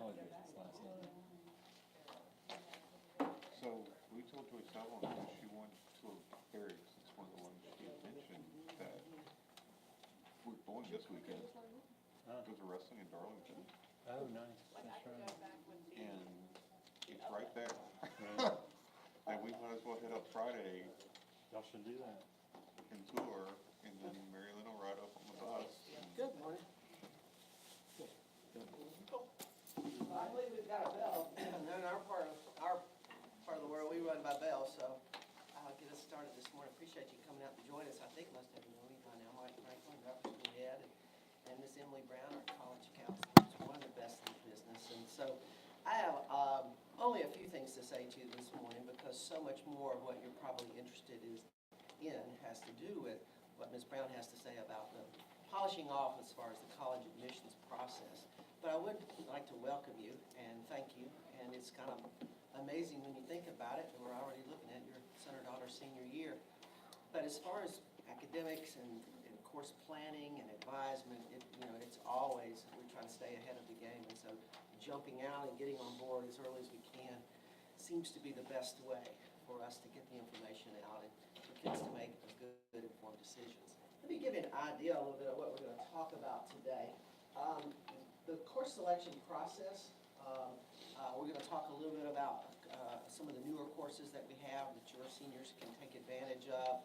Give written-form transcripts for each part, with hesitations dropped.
college visits last night. So we told Joy Salvo that she went to a Barracks. It's one of the ones she had mentioned that we're going this weekend. There's a wrestling in Darlington, Oh, nice, that's right. and it's right there. Right. And we might as well head up Friday Y'all should do that. and tour, and then Mary Lynn will ride up on the bus. Good morning. I believe we've got a bell, and in our part of the world, we run by bell, so I'll get us started this morning. Appreciate you coming out to join us. I think most of you know me by now, Mike Franklin, Upper School Head, and Miss Emily Brown, our college counselor, who's one of the best in the business. And so I have only a few things to say to you this morning, because so much more of what you're probably interested in has to do with what Ms. Brown has to say about the polishing off as far as the college admissions process. But I would like to welcome you and thank you, and it's kind of amazing when you think about it, and we're already looking at your son or daughter's senior year. But as far as academics and course planning and advisement, it's always, we're trying to stay ahead of the game, and so jumping out and getting on board as early as we can seems to be the best way for us to get the information out and for kids to make good informed decisions. Let me give you an idea a little bit of what we're going to talk about today. The course selection process, we're going to talk a little bit about some of the newer courses that we have that your seniors can take advantage of.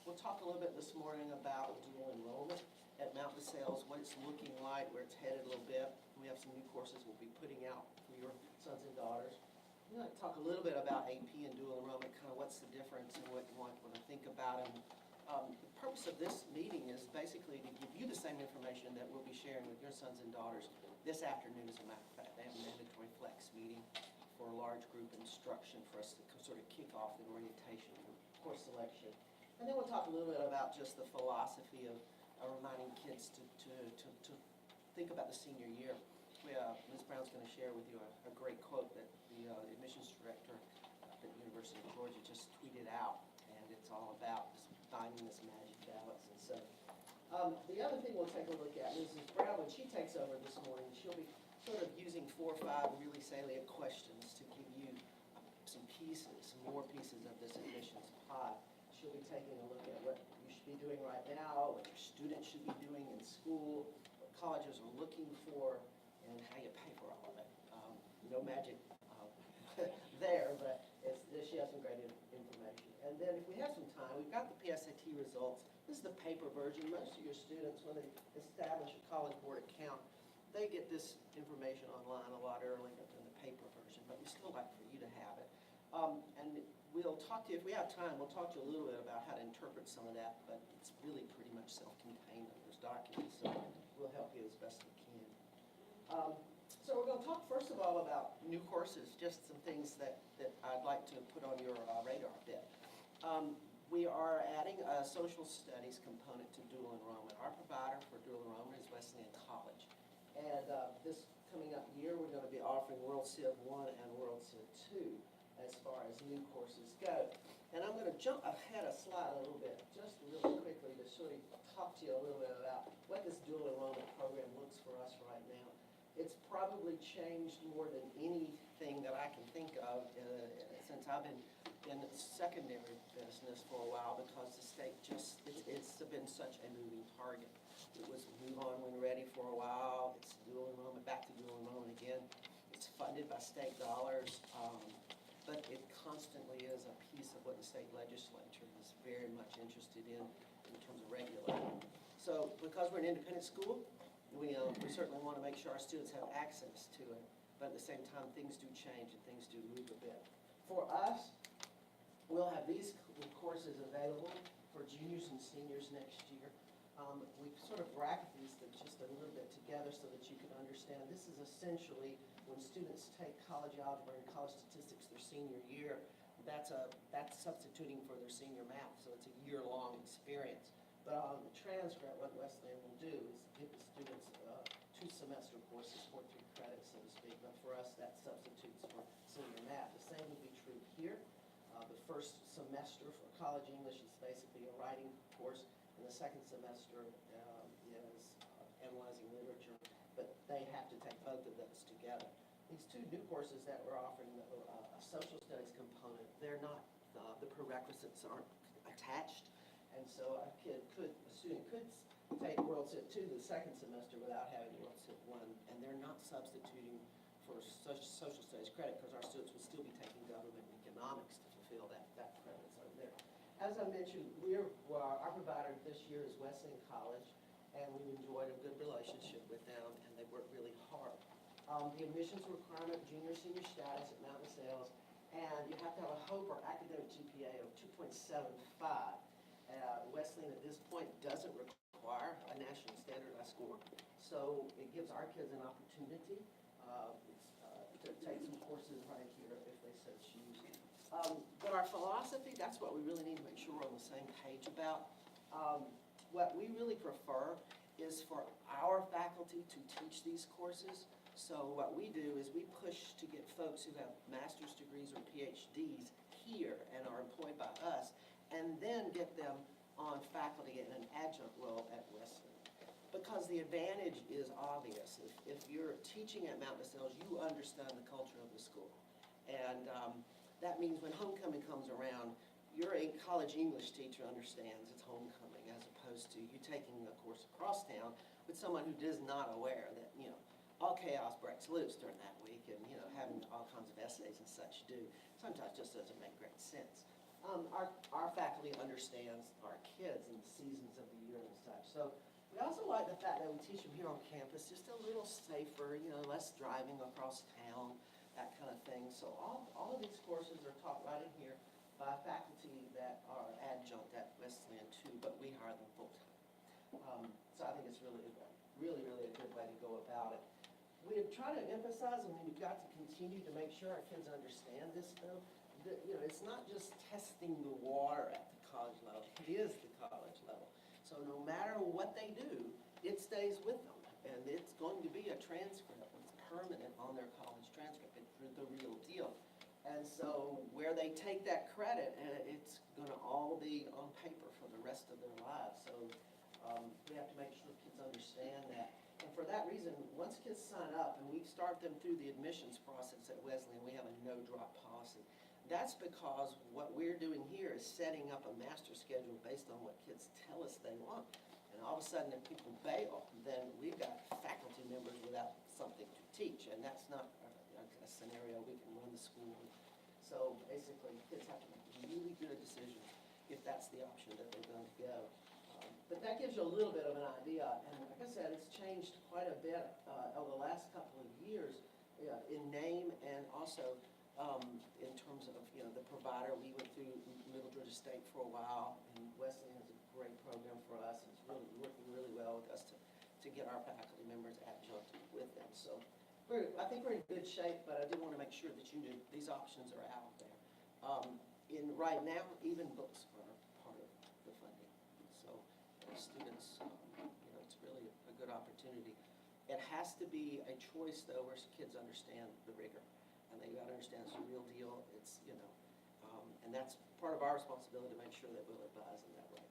We'll talk a little bit this morning about dual enrollment at Mount DeSales, what it's looking like, where it's headed a little bit. We have some new courses we'll be putting out for your sons and daughters. We're going to talk a little bit about AP and dual enrollment, kind of what's the difference and what you want to think about. And the purpose of this meeting is basically to give you the same information that we'll be sharing with your sons and daughters this afternoon. As a matter of fact, they have a mandatory flex meeting for a large group instruction for us to sort of kick off the orientation for course selection. And then we'll talk a little bit about just the philosophy of reminding kids to think about the senior year. Ms. Brown's going to share with you a great quote that the admissions director at the University of Georgia just tweeted out, and it's all about just finding this magic balance. And so the other thing we'll take a look at, Mrs. Brown, when she takes over this morning, she'll be sort of using 4 or 5 really salient questions to give you some more pieces of this admissions pie. She'll be taking a look at what you should be doing right now, what your students should be doing in school, what colleges are looking for, and how you pay for all of it. No magic there, but she has some great information. And then if we have some time, we've got the PSAT results. This is the paper version. Most of your students, when they establish a College Board account, they get this information online a lot earlier than the paper version, but we still like for you to have it. And we'll talk to you, if we have time, we'll talk to you a little bit about how to interpret some of that, but it's really pretty much self-contained in those documents, so we'll help you as best we can. So we're going to talk first of all about new courses, just some things that I'd like to put on your radar a bit. We are adding a social studies component to dual enrollment. Our provider for dual enrollment is Wesleyan College. And this coming up year, we're going to be offering World Civ 1 and World Civ 2 as far as new courses go. And I'm going to jump ahead a slide a little bit, just really quickly, to sort of talk to you a little bit about what this dual enrollment program looks for us right now. It's probably changed more than anything that I can think of since I've been in secondary business for a while, because the state it's been such a moving target. It was move on when ready for a while. It's dual enrollment, back to dual enrollment again. It's funded by state dollars, but it constantly is a piece of what the state legislature is very much interested in terms of regulating. So because we're an independent school, we certainly want to make sure our students have access to it, but at the same time, things do change and things do move a bit. For us, we'll have these courses available for juniors and seniors next year. We sort of bracket these just a little bit together so that you can understand. This is essentially when students take college algebra and college statistics their senior year. That's substituting for their senior math, so it's a year-long experience. But on the transcript, what Wesleyan will do is give the students 2-semester courses, 4 credits, so to speak. But for us, that substitutes for senior math. The same would be true here. The first semester for college English is basically a writing course, and the second semester is analyzing literature. But they have to take both of those together. these two new courses that we're offering, a social studies component, they're not, the prerequisites aren't attached. And so a student could take World Civ 2 the second semester without having World Civ 1, and they're not substituting for social studies credit, because our students would still be taking government and economics to fulfill that credit that's over there. As I mentioned, our provider this year is Wesleyan College, and we've enjoyed a good relationship with them, and they work really hard. The admissions requirement, junior, senior status at Mount Sales, and you have to have a HOPE or academic GPA of 2.75. Wesleyan at this point doesn't require a national standardized score, so it gives our kids an opportunity to take some courses right here if they so choose. But our philosophy, that's what we really need to make sure we're on the same page about. What we really prefer is for our faculty to teach these courses. So what we do is we push to get folks who have master's degrees or PhDs here and are employed by us, and then get them on faculty in an adjunct role at Wesleyan. Because the advantage is obvious. If you're teaching at Mount Sales, you understand the culture of the school. And that means when homecoming comes around, your college English teacher understands it's homecoming, as opposed to you taking a course across town with someone who is not aware that, all chaos breaks loose during that week, and, having all kinds of essays and such do sometimes just doesn't make great sense. Our faculty understands our kids and the seasons of the year and such. So we also like the fact that we teach them here on campus just a little safer, less driving across town, that kind of thing. So all of these courses are taught right in here by faculty that are adjunct at Wesleyan too, but we hire them full-time. So I think it's really a good way to go about it. We try to emphasize, and we've got to continue to make sure our kids understand this though. It's not just testing the water at the college level, it is the college level. So no matter what they do, it stays with them, and it's going to be a transcript. It's permanent on their college transcript. It's the real deal. And so where they take that credit, it's going to all be on paper for the rest of their lives. So we have to make sure kids understand that. And for that reason, once kids sign up and we start them through the admissions process at Wesleyan, we have a no-drop policy. That's because what we're doing here is setting up a master schedule based on what kids tell us they want. And all of a sudden, if people bail, then we've got faculty members without something to teach, and that's not a scenario we can run the school with. So basically, kids have to make really good decisions if that's the option that they're going to go. But that gives you a little bit of an idea, and like I said, it's changed quite a bit over the last couple of years in name and also in terms of the provider. We went through Middle Georgia State for a while, and Wesleyan has a great program for us. It's really working really well with us to get our faculty members adjunct with them. So I think we're in good shape, but I do want to make sure that you knew these options are out there. Right now, even books are part of the funding. So students, it's really a good opportunity. It has to be a choice, though, where kids understand the rigor. And they got to understand it's a real deal. It's, and that's part of our responsibility to make sure that we'll advise them that way.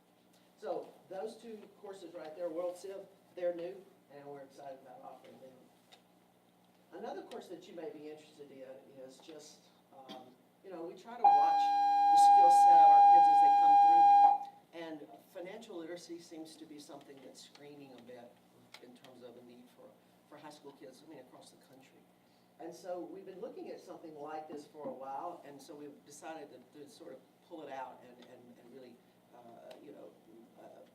So those two courses right there, World Civ, they're new, and we're excited about offering them. Another course that you may be interested in is just, we try to watch the skill set of our kids as they come through. And financial literacy seems to be something that's screening a bit in terms of a need for high school kids, across the country. And so we've been looking at something like this for a while, and so we've decided to sort of pull it out and really,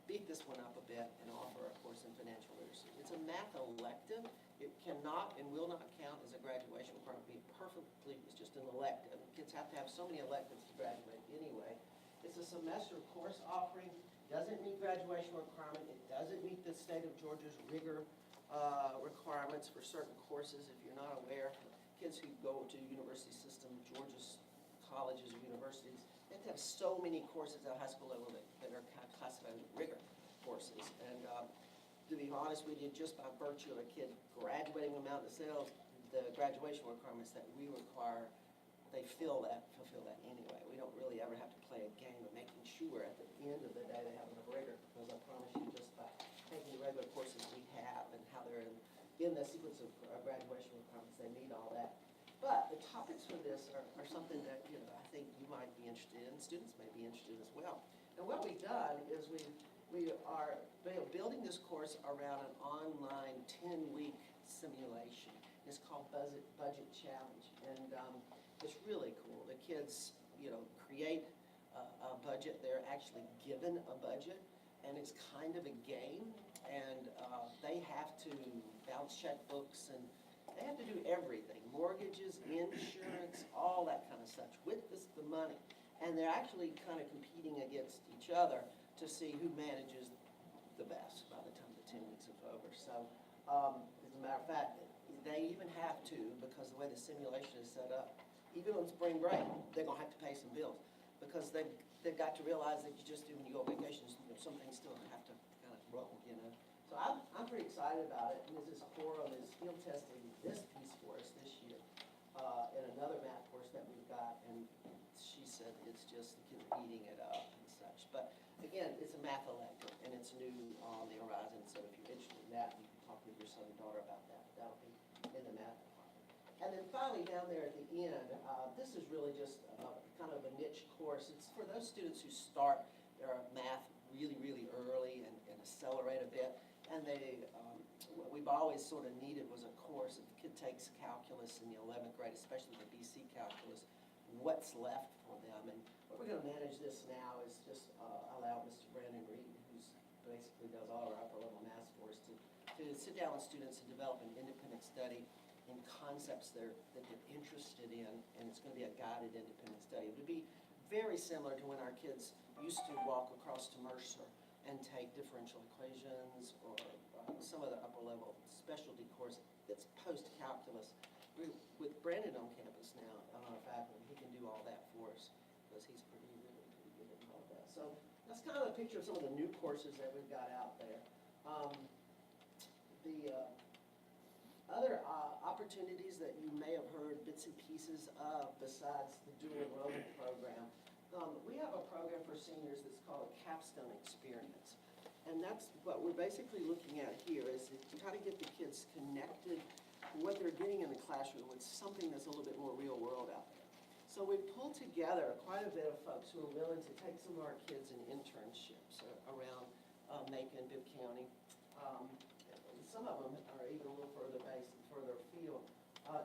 beef this one up a bit and offer a course in financial literacy. It's a math elective. It cannot and will not count as a graduation requirement. It's just an elective. Kids have to have so many electives to graduate anyway. It's a semester course offering. Doesn't meet graduation requirement. It doesn't meet the state of Georgia's rigor requirements for certain courses. If you're not aware, kids who go to university system, Georgia's colleges or universities, they have to have so many courses at high school level that are classified as rigor courses. And to be honest with you, just by virtue of a kid graduating from Mount Sales, the graduation requirements that we require, they fulfill that anyway. We don't really ever have to play a game of making sure at the end of the day they have enough rigor, because I promise you, just by taking the regular courses we have and how they're in the sequence of graduation requirements, they meet all that. But the topics for this are something that, you know, I think you might be interested in, students may be interested as well. And what we've done is we are building this course around an online 10-week simulation. It's called Budget Challenge, and it's really cool. The kids, you know, create a budget. They're actually given a budget, and it's kind of a game, and they have to bounce checkbooks, and they have to do everything, mortgages, insurance, all that kind of stuff, with the money. And they're actually kind of competing against each other to see who manages the best by the time the 10 weeks is over. So, as a matter of fact, they even have to, because the way the simulation is set up, even on spring break, they're gonna have to pay some bills, because they've got to realize that you just do when you go on vacations, you know, some things still have to kind of roll, you know. So I'm pretty excited about it. Mrs. Corum is field testing this piece for us this year, in another math course that we've got, and she said it's just, the kids are eating it up and such. But again, it's a math elective, and it's new on the horizon, so if you're interested in that, you can talk with your son and daughter about that. That'll be in the math department. And then finally, down there at the end, this is really just kind of a niche course. It's for those students who start their math really, really early and accelerate a bit. And what we've always sort of needed was a course. If the kid takes calculus in the 11th grade, especially the BC calculus, what's left for them? And what we're going to manage this now is just allow Mr. Brandon Reed, who's basically does all our upper level math for us, to sit down with students and develop an independent study in concepts that they're interested in, and it's going to be a guided independent study. It would be very similar to when our kids used to walk across to Mercer and take differential equations or some of the upper level specialty course that's post-calculus. With Brandon on campus now, on our faculty, he can do all that for us because he's really pretty good at all that. So that's kind of a picture of some of the new courses that we've got out there. The other opportunities that you may have heard bits and pieces of besides the dual enrollment program, we have a program for seniors that's called a Capstone Experience. And that's what we're basically looking at here, is to try to get the kids connected to what they're getting in the classroom with something that's a little bit more real world out there. So we pulled together quite a bit of folks who are willing to take some of our kids in internships around Macon, Bibb County. Some of them are even a little further afield.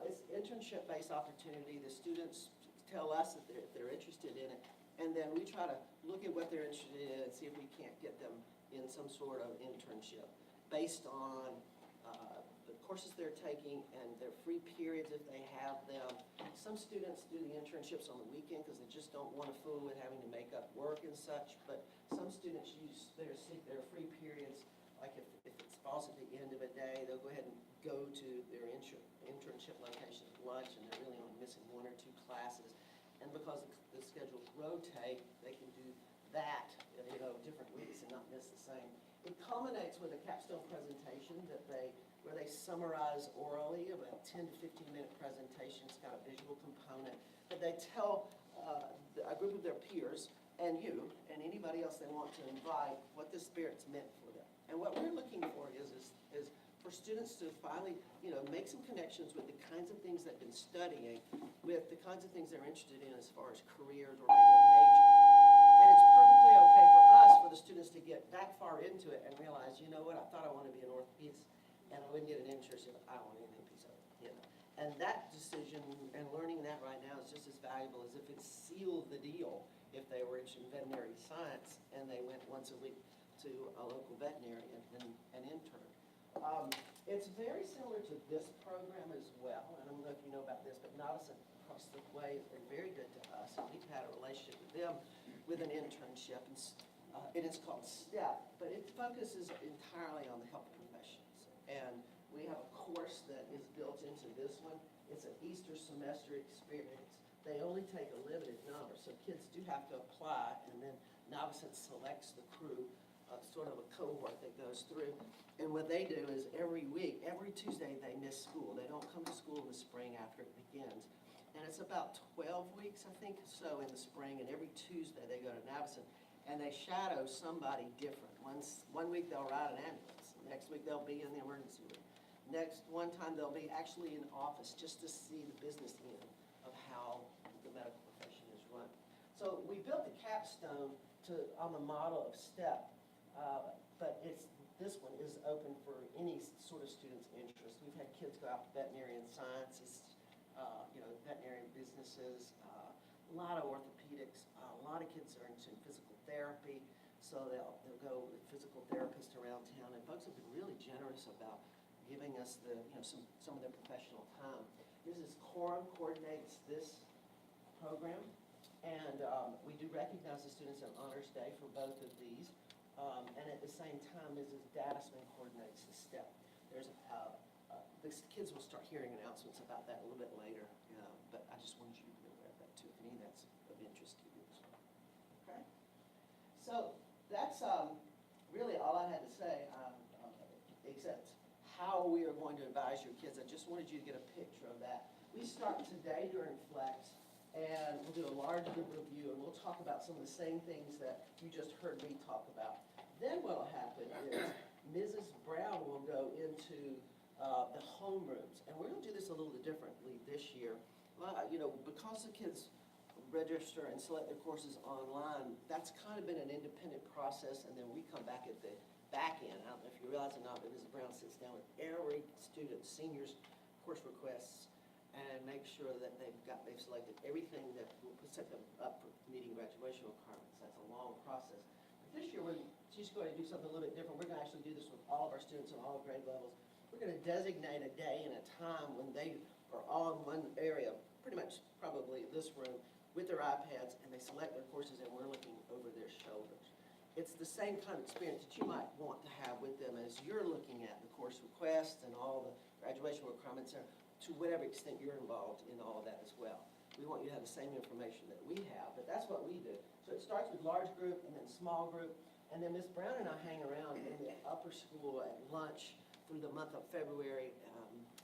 It's internship-based opportunity. The students tell us that they're interested in it, and then we try to look at what they're interested in and see if we can't get them in some sort of internship based on the courses they're taking and their free periods if they have them. Some students do the internships on the weekend because they just don't want to fool with having to make up work and such, but some students use their free periods, like if it falls at the end of a day, they'll go ahead and go to their internship location at lunch, and they're really only missing 1 or 2 classes. And because the schedules rotate, they can do that, you know, different weeks and not miss the same. It culminates with a capstone presentation where they summarize orally, about 10 to 15-minute presentation. It's got a visual component, but they tell a group of their peers and you and anybody else they want to invite what the Spirit's meant for them. And what we're looking for is for students to finally, you know, make some connections with the kinds of things they've been studying, with the kinds of things they're interested in as far as careers or maybe a major. And it's perfectly okay for us, for the students to get that far into it and realize, you know what, I thought I wanted to be an orthopedist, and I wouldn't get an internship. I don't want anything piece of it, you know. And that decision and learning that right now is just as valuable as if it sealed the deal if they were interested in veterinary science and they went once a week to a local veterinarian and intern. It's very similar to this program as well, and I don't know if you know about this, but Navicent across the way has been very good to us, and we've had a relationship with them with an internship, and it is called STEP, but it focuses entirely on the health professions. And we have a course that is built into this one. It's an Easter semester experience. They only take a limited number, so kids do have to apply, and then Navicent selects the crew, sort of a cohort that goes through. And what they do is every week, every Tuesday, they miss school. They don't come to school in the spring after it begins. And it's about 12 weeks, I think, so in the spring, and every Tuesday they go to Navicent, and they shadow somebody different. One week they'll ride an ambulance. The next week they'll be in the emergency room. one time they'll be actually in office just to see the business end of how the medical profession is run. So we built the capstone on the model of STEP, but this one is open for any sort of student's interest. We've had kids go out to veterinarian sciences, veterinarian businesses, a lot of orthopedics, a lot of kids are into physical therapy, so they'll go with physical therapists around town, and folks have been really generous about giving us some of their professional time. Mrs. Coram coordinates this program, and we do recognize the students on Honors Day for both of these. And at the same time, Mrs. Dadisman coordinates the STEP. The kids will start hearing announcements about that a little bit later, but I just wanted you to be aware of that too, if any of that's of interest to you. Okay? So that's really all I had to say, except how we are going to advise your kids. I just wanted you to get a picture of that. We start today during Flex, and we'll do a large group review, and we'll talk about some of the same things that you just heard me talk about. Then what will happen is Mrs. Brown will go into the homerooms, and we're going to do this a little bit differently this year. Because the kids register and select their courses online, that's kind of been an independent process, and then we come back at the back end. I don't know if you realize or not, but Mrs. Brown sits down with every student, seniors, course requests, and make sure that they've selected everything that will set them up for meeting graduation requirements. That's a long process. But this year, she's going to do something a little bit different. We're going to actually do this with all of our students on all grade levels. We're going to designate a day and a time when they are all in one area, pretty much probably this room, with their iPads, and they select their courses, and we're looking over their shoulders. It's the same kind of experience that you might want to have with them as you're looking at the course requests and all the graduation requirements, to whatever extent you're involved in all of that as well. We want you to have the same information that we have, but that's what we do. So it starts with large group and then small group, and then Ms. Brown and I hang around in the upper school at lunch through the month of February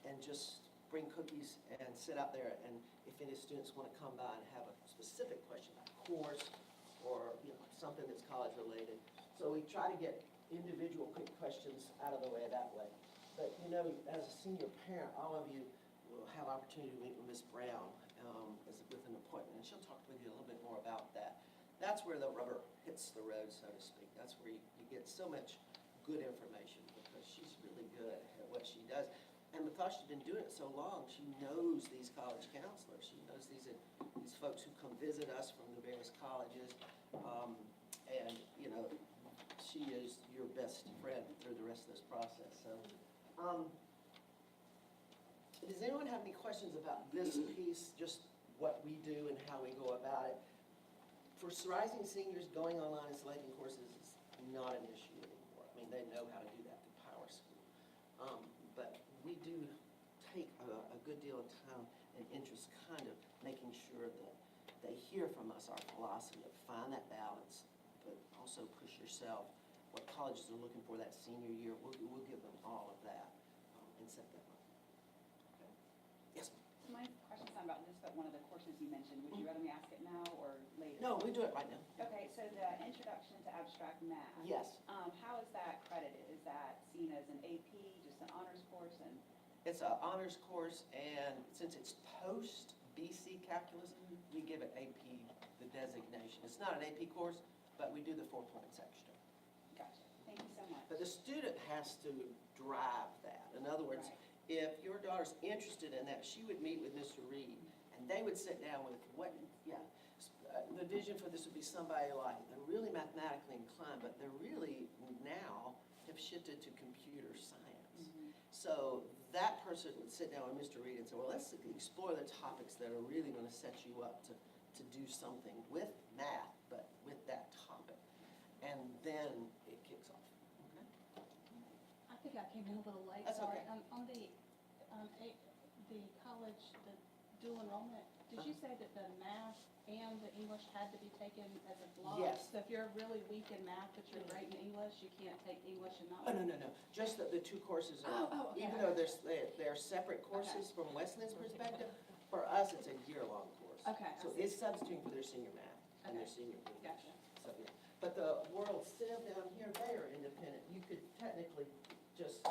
and just bring cookies and sit out there, and if any students want to come by and have a specific question about course or something that's college related. So we try to get individual quick questions out of the way that way. But as a senior parent, all of you will have opportunity to meet with Ms. Brown with an appointment, and she'll talk with you a little bit more about that. That's where the rubber hits the road, so to speak. That's where you get so much good information, because she's really good at what she does. And because she's been doing it so long, she knows these college counselors. She knows these folks who come visit us from the various colleges. And she is your best friend through the rest of this process. So, does anyone have any questions about this piece, just what we do and how we go about it? For rising seniors, going online and selecting courses is not an issue anymore. I mean, they know how to do that through Power School. But we do take a good deal of time and interest kind of making sure that they hear from us our philosophy of find that balance, but also push yourself. What colleges are looking for that senior year, we'll give them all of that and set them up. Okay. Yes? So my question's not about this, but one of the courses you mentioned. Would you rather me ask it now or later? No, we do it right now. Okay, so the Introduction to Abstract Math. Yes. How is that credited? Is that seen as an AP, just an honors course? And It's an honors course, and since it's post BC calculus, we give it AP the designation. It's not an AP course, but we do the 4 points extra. gotcha. Thank you so much. But the student has to drive that. In other words, Right. if your daughter's interested in that, she would meet with Mr. Reed, and they would sit down with the vision for this would be somebody like, they're really mathematically inclined, but they're really now have shifted to computer science. Mhm. So that person would sit down with Mr. Reed and say, well, let's explore the topics that are really going to set you up to do something with math, but with that topic. And then it kicks off. Okay? I think I came in a little late, That's sorry. okay. On the college, the dual enrollment, did you say that the math and the English had to be taken as a block? Yes. So if you're really weak in math, but you're great in English, you can't take English and not? Oh, no. Just that the two courses are, Okay. even though they're separate courses from Wesleyan's perspective, for us, it's a year-long course. Okay, I So see. it's substituting for their senior math and their Okay. senior English. Gotcha. So, yeah. But the World Civ down here, they are independent. You could technically just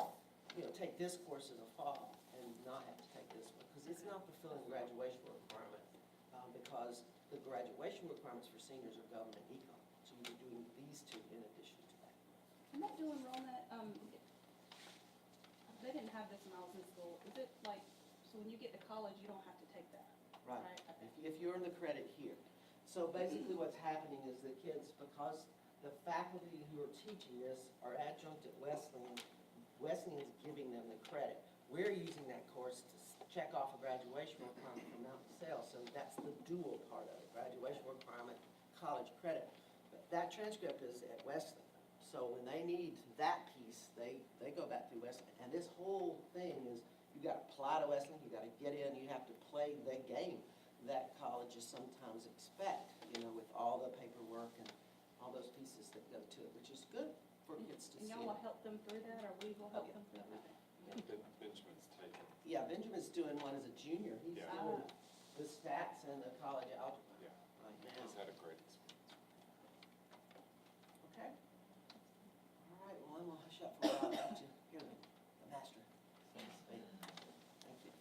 take this course in the fall and not have to take this one, because it's not fulfilling the graduation requirement, because the graduation requirements for seniors are government econ. So you're doing these two in addition to that. And that dual enrollment, they didn't have this when I was in school. Is it like, so when you get to college, you don't have to take that? Right. Right, okay. If you earn the credit here. So basically what's happening is the kids, because the faculty who are teaching this are adjunct at Wesleyan, Wesleyan's giving them the credit. We're using that course to check off a graduation requirement from Mountain Sale, so that's the dual part of it, graduation requirement, college credit. But that transcript is at Wesleyan, so when they need that piece, they go back through Wesleyan. And this whole thing is, you gotta apply to Wesleyan, you gotta get in, you have to play the game that colleges sometimes expect, with all the paperwork and all those pieces that go to it, which is good for kids to And see. y'all will help them through that, or we will help them through that? Benjamin's taken. Yeah, Benjamin's doing one as a junior. He's Yeah. doing the stats and the college algebra Yeah. right now. He's had a great experience. Okay. All right, well, I'm gonna hush up for a while. I'll let you hear the master. Thank you.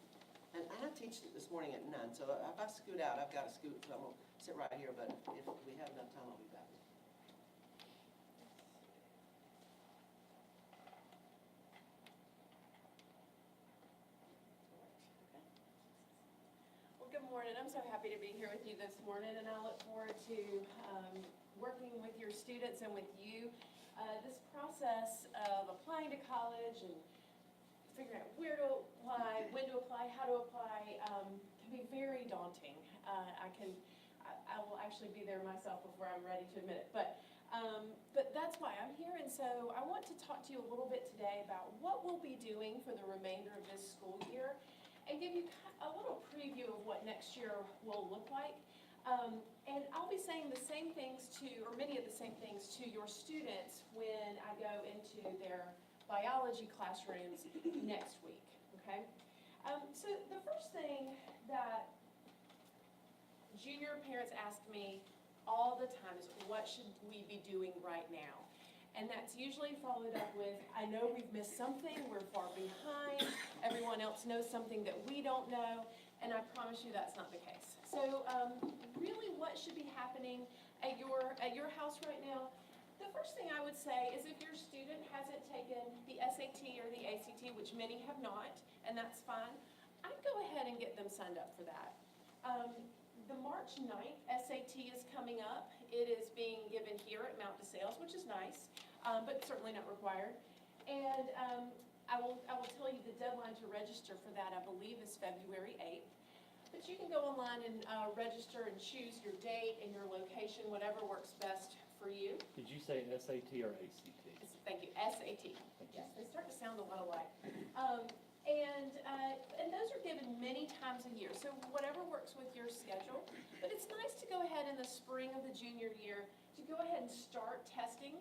And I teach this morning at 9, so if I scoot out, I've got to scoot, so I'm gonna sit right here, but if we have enough time, I'll be back. Well, good morning. I'm so happy to be here with you this morning, and I look forward to working with your students and with you. This process of applying to college and figuring out where to apply, when to apply, how to apply, can be very daunting. I will actually be there myself before I'm ready to admit it. But that's why I'm here, and so I want to talk to you a little bit today about what we'll be doing for the remainder of this school year and give you a little preview of what next year will look like. And I'll be saying the same things or many of the same things to your students when I go into their biology classrooms next week, okay? So the first thing that junior parents ask me all the time is, what should we be doing right now? And that's usually followed up with, I know we've missed something, we're far behind, everyone else knows something that we don't know, and I promise you that's not the case. So really what should be happening at your house right now? The first thing I would say is if your student hasn't taken the SAT or the ACT, which many have not, and that's fine, I'd go ahead and get them signed up for that. The March 9th SAT is coming up. It is being given here at Mount DeSales, which is nice, but certainly not required. And I will tell you the deadline to register for that, I believe, is February 8th. But you can go online and register and choose your date and your location, whatever works best for you. Did you say SAT or ACT? Thank you, SAT. Yes, they start to sound a lot alike. And those are given many times a year, so whatever works with your schedule. But it's nice to go ahead in the spring of the junior year to go ahead and start testing.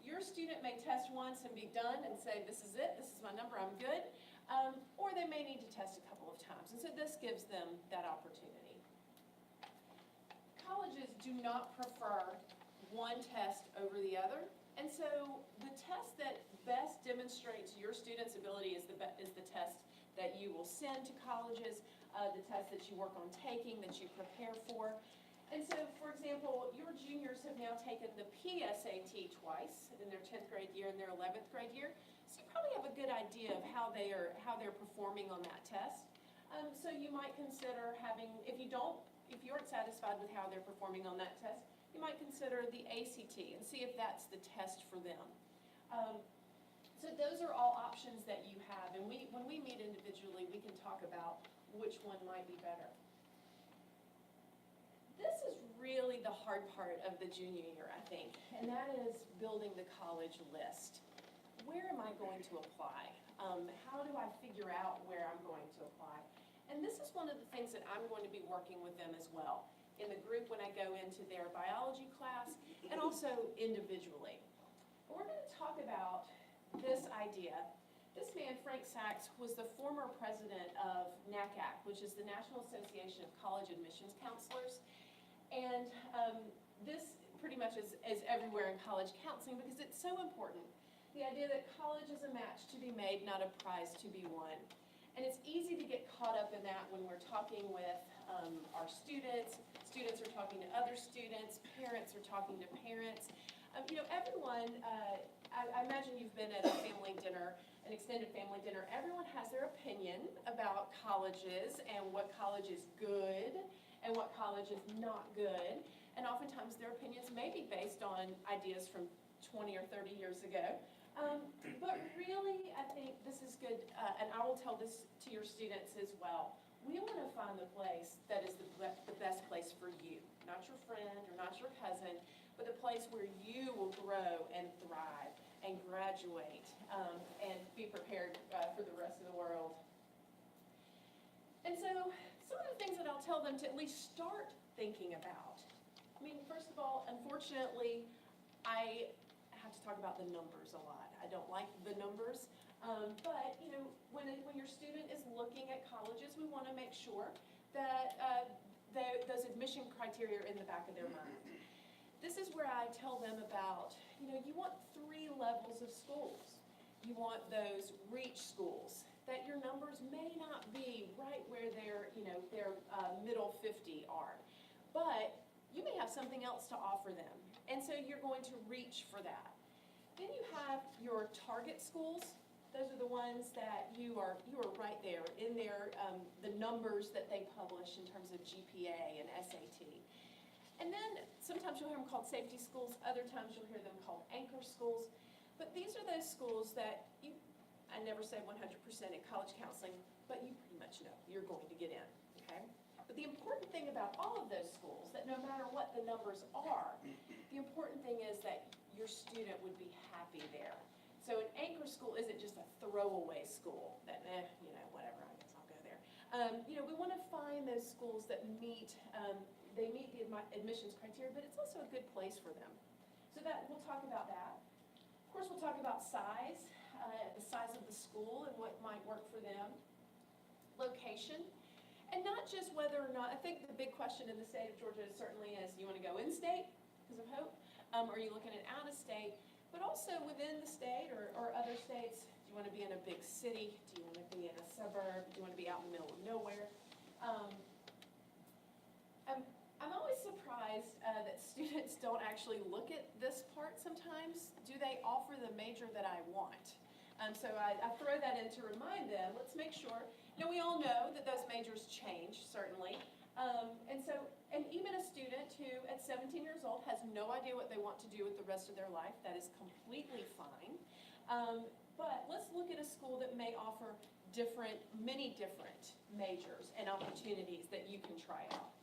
Your student may test once and be done and say, this is it, this is my number, I'm good. Or they may need to test a couple of times, and so this gives them that opportunity. Colleges do not prefer one test over the other, and so the test that best demonstrates your student's ability is the test that you will send to colleges, the test that you work on taking, that you prepare for. And so, for example, your juniors have now taken the PSAT twice in their 10th grade year and their 11th grade year. So you probably have a good idea of how they're performing on that test. So you might consider having, if you aren't satisfied with how they're performing on that test, you might consider the ACT and see if that's the test for them. So those are all options that you have, and when we meet individually, we can talk about which one might be better. This is really the hard part of the junior year, I think, and that is building the college list. Where am I going to apply? How do I figure out where I'm going to apply? And this is one of the things that I'm going to be working with them as well, in the group when I go into their biology class, and also individually. But we're going to talk about this idea. This man, Frank Sachs, was the former president of NACAC, which is the National Association of College Admissions Counselors. And this pretty much is everywhere in college counseling because it's so important The idea that college is a match to be made, not a prize to be won. And it's easy to get caught up in that when we're talking with our students. Students are talking to other students. Parents are talking to parents. Everyone, I imagine you've been at a family dinner, an extended family dinner. Everyone has their opinion about colleges and what college is good and what college is not good. And oftentimes their opinions may be based on ideas from 20 or 30 years ago. But really, I think this is good, and I will tell this to your students as well. We want to find the place that is the best place for you, not your friend or not your cousin, but the place where you will grow and thrive and graduate and be prepared for the rest of the world. And so, some of the things that I'll tell them to at least start thinking about. I mean, first of all, unfortunately, I have to talk about the numbers a lot. I don't like the numbers, but when your student is looking at colleges, we want to make sure that those admission criteria are in the back of their mind. This is where I tell them about, you want 3 levels of schools. You want those reach schools that your numbers may not be right where their middle 50 are, but you may have something else to offer them, and so you're going to reach for that. Then you have your target schools. Those are the ones that you are right there in their the numbers that they publish in terms of GPA and SAT. And then sometimes you'll hear them called safety schools. Other times you'll hear them called anchor schools. But these are those schools that I never say 100% in college counseling, but you pretty much know you're going to get in. Okay. But the important thing about all of those schools, that no matter what the numbers are, the important thing is that your student would be happy there. So an anchor school isn't just a throwaway school that, whatever, I guess I'll go there. We want to find those schools that meet the admissions criteria, but it's also a good place for them. So that we'll talk about that. Of course, we'll talk about size, the size of the school and what might work for them. Location. And not just whether or not, I think the big question in the state of Georgia certainly is, you want to go in-state because of Hope? Are you looking at out-of-state? But also within the state or other states, do you want to be in a big city? Do you want to be in a suburb? Do you want to be out in the middle of nowhere? I'm always surprised that students don't actually look at this part sometimes. Do they offer the major that I want? So I throw that in to remind them, let's make sure. We all know that those majors change, certainly. And even a student who at 17 years old has no idea what they want to do with the rest of their life, that is completely fine. But let's look at a school that may offer many different majors and opportunities that you can try out.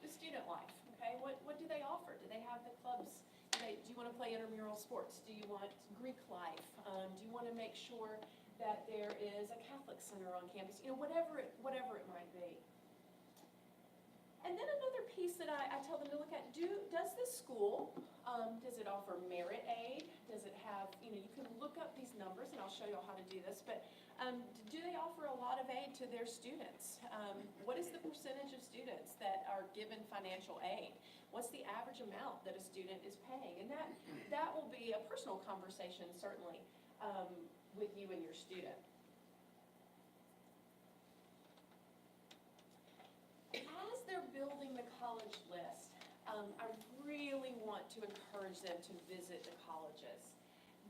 The student life, okay, what do they offer? Do they have the clubs? Do you want to play intramural sports? Do you want Greek life? Do you want to make sure that there is a Catholic center on campus? Whatever it might be. And then another piece that I tell them to look at, does this school, does it offer merit aid? Does it have, you can look up these numbers, and I'll show you how to do this, but do they offer a lot of aid to their students? What is the percentage of students that are given financial aid? What's the average amount that a student is paying? And that will be a personal conversation, certainly, with you and your student. As they're building the college list, I really want to encourage them to visit the colleges.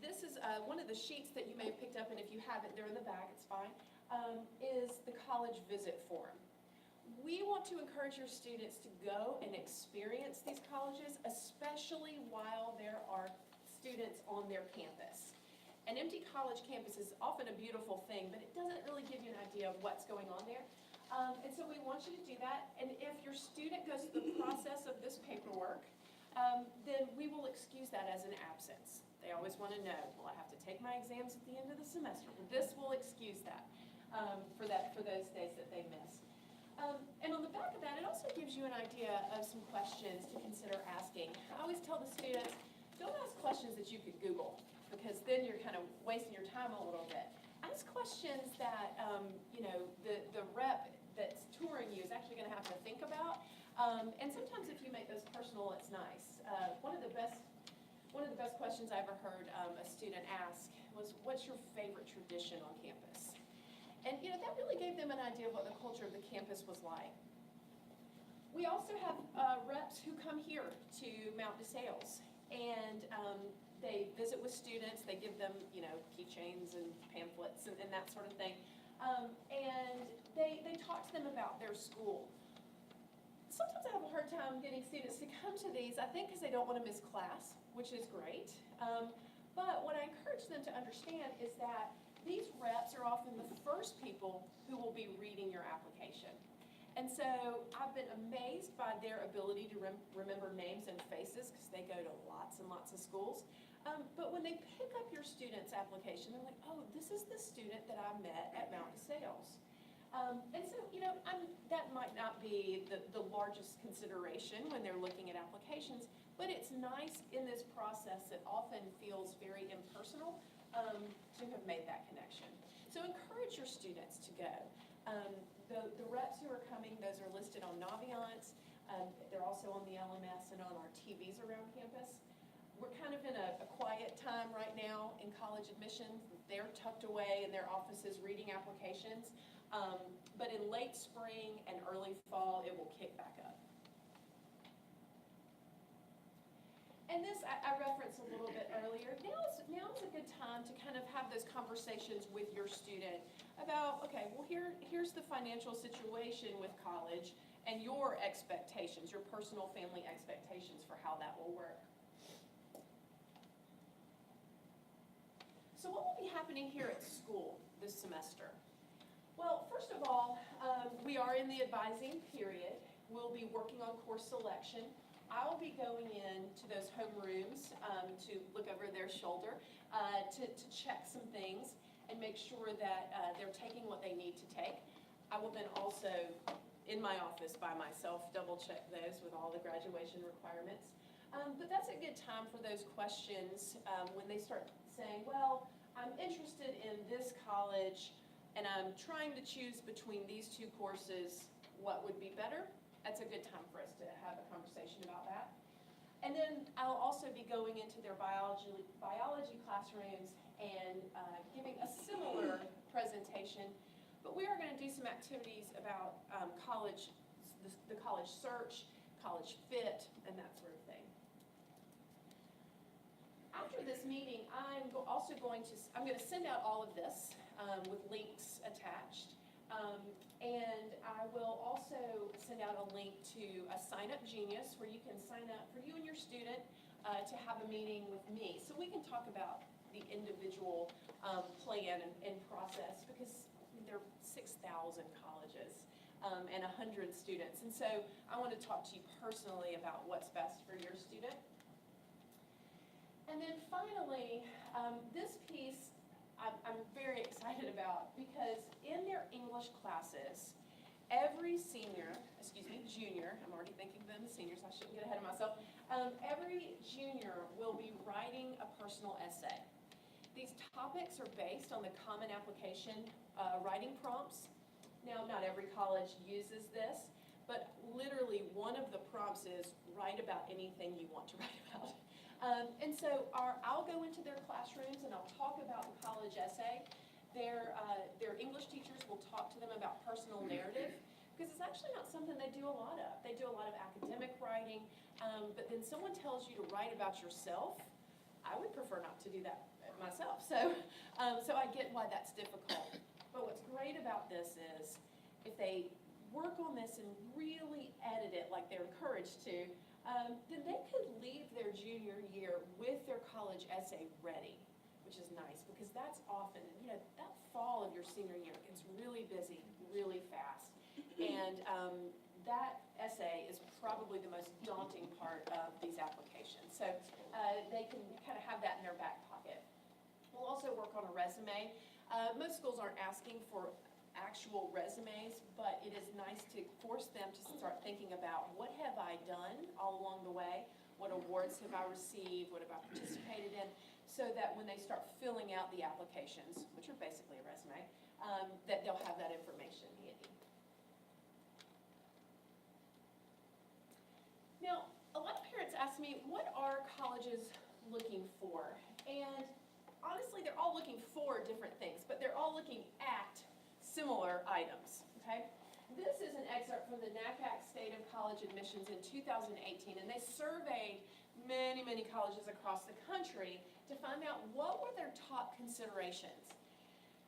This is one of the sheets that you may have picked up, and if you haven't, they're in the back, it's fine, is the college visit form. We want to encourage your students to go and experience these colleges, especially while there are students on their campus. An empty college campus is often a beautiful thing, but it doesn't really give you an idea of what's going on there. And so we want you to do that. And if your student goes through the process of this paperwork, then we will excuse that as an absence. They always want to know, well, I have to take my exams at the end of the semester. Well, this will excuse that for those days that they miss. And on the back of that, it also gives you an idea of some questions to consider asking. I always tell the students, don't ask questions that you could Google, because then you're kind of wasting your time a little bit. Ask questions that, the rep that's touring you is actually going to have to think about. And sometimes if you make those personal, it's nice. One of the best one of the best questions I ever heard a student ask was, what's your favorite tradition on campus? And, you know, that really gave them an idea of what the culture of the campus was like. We also have reps who come here to Mount DeSales, and they visit with students. They give them, you know, keychains and pamphlets and that sort of thing. And they talk to them about their school. Sometimes I have a hard time getting students to come to these, I think because they don't want to miss class, which is great. But what I encourage them to understand is that these reps are often the first people who will be reading your application. And so I've been amazed by their ability to remember names and faces because they go to lots and lots of schools. But when they pick up your student's application, they're like, oh, this is the student that I met at Mount DeSales. And so, you know, that might not be the largest consideration when they're looking at applications, but it's nice in this process that often feels very impersonal to have made that connection. So encourage your students to go. The reps who are coming, those are listed on Naviance. They're also on the LMS and on our TVs around campus. We're kind of in a quiet time right now in college admissions. They're tucked away in their offices reading applications. But in late spring and early fall, it will kick back up. And this I referenced a little bit earlier. Now is a good time to kind of have those conversations with your student about, okay, well here's the financial situation with college and your expectations, your personal family expectations for how that will work. So what will be happening here at school this semester? Well, first of all, we are in the advising period. We'll be working on course selection. I'll be going into those homerooms to look over their shoulder, to check some things and make sure that they're taking what they need to take. I will then also, in my office by myself, double check those with all the graduation requirements. But that's a good time for those questions when they start saying, well, I'm interested in this college and I'm trying to choose between these two courses, what would be better? That's a good time for us to have a conversation about that. And then I'll also be going into their biology classrooms and giving a similar presentation, but we are going to do some activities about college, the college search, college fit, and that sort of thing. After this meeting, I'm going to send out all of this with links attached. And I will also send out a link to a Sign Up Genius where you can sign up for you and your student to have a meeting with me. So we can talk about the individual plan and process because there are 6,000 colleges and 100 students. And so I want to talk to you personally about what's best for your student. And then finally, this piece I'm very excited about because in their English classes, every junior, I'm already thinking of them as seniors, I shouldn't get ahead of myself. Every junior will be writing a personal essay. These topics are based on the Common Application writing prompts. Now, not every college uses this, but literally one of the prompts is write about anything you want to write about. And so I'll go into their classrooms and I'll talk about the college essay. Their English teachers will talk to them about personal narrative because it's actually not something they do a lot of. They do a lot of academic writing, but then someone tells you to write about yourself. I would prefer not to do that myself. So I get why that's difficult. But what's great about this is if they work on this and really edit it like they're encouraged to, then they could leave their junior year with their college essay ready, which is nice because that's often, you know, that fall of your senior year gets really busy, really fast. And that essay is probably the most daunting part of these applications. So they can kind of have that in their back pocket. We'll also work on a resume. Most schools aren't asking for actual resumes, but it is nice to force them to start thinking about what have I done all along the way, what awards have I received, what have I participated in, so that when they start filling out the applications, which are basically a resume, that they'll have that information handy. Now, a lot of parents ask me, what are colleges looking for? And honestly, they're all looking for different things, but they're all looking at similar items, okay? This is an excerpt from the NACAC State of College Admissions in 2018, and they surveyed many, many colleges across the country to find out what were their top considerations.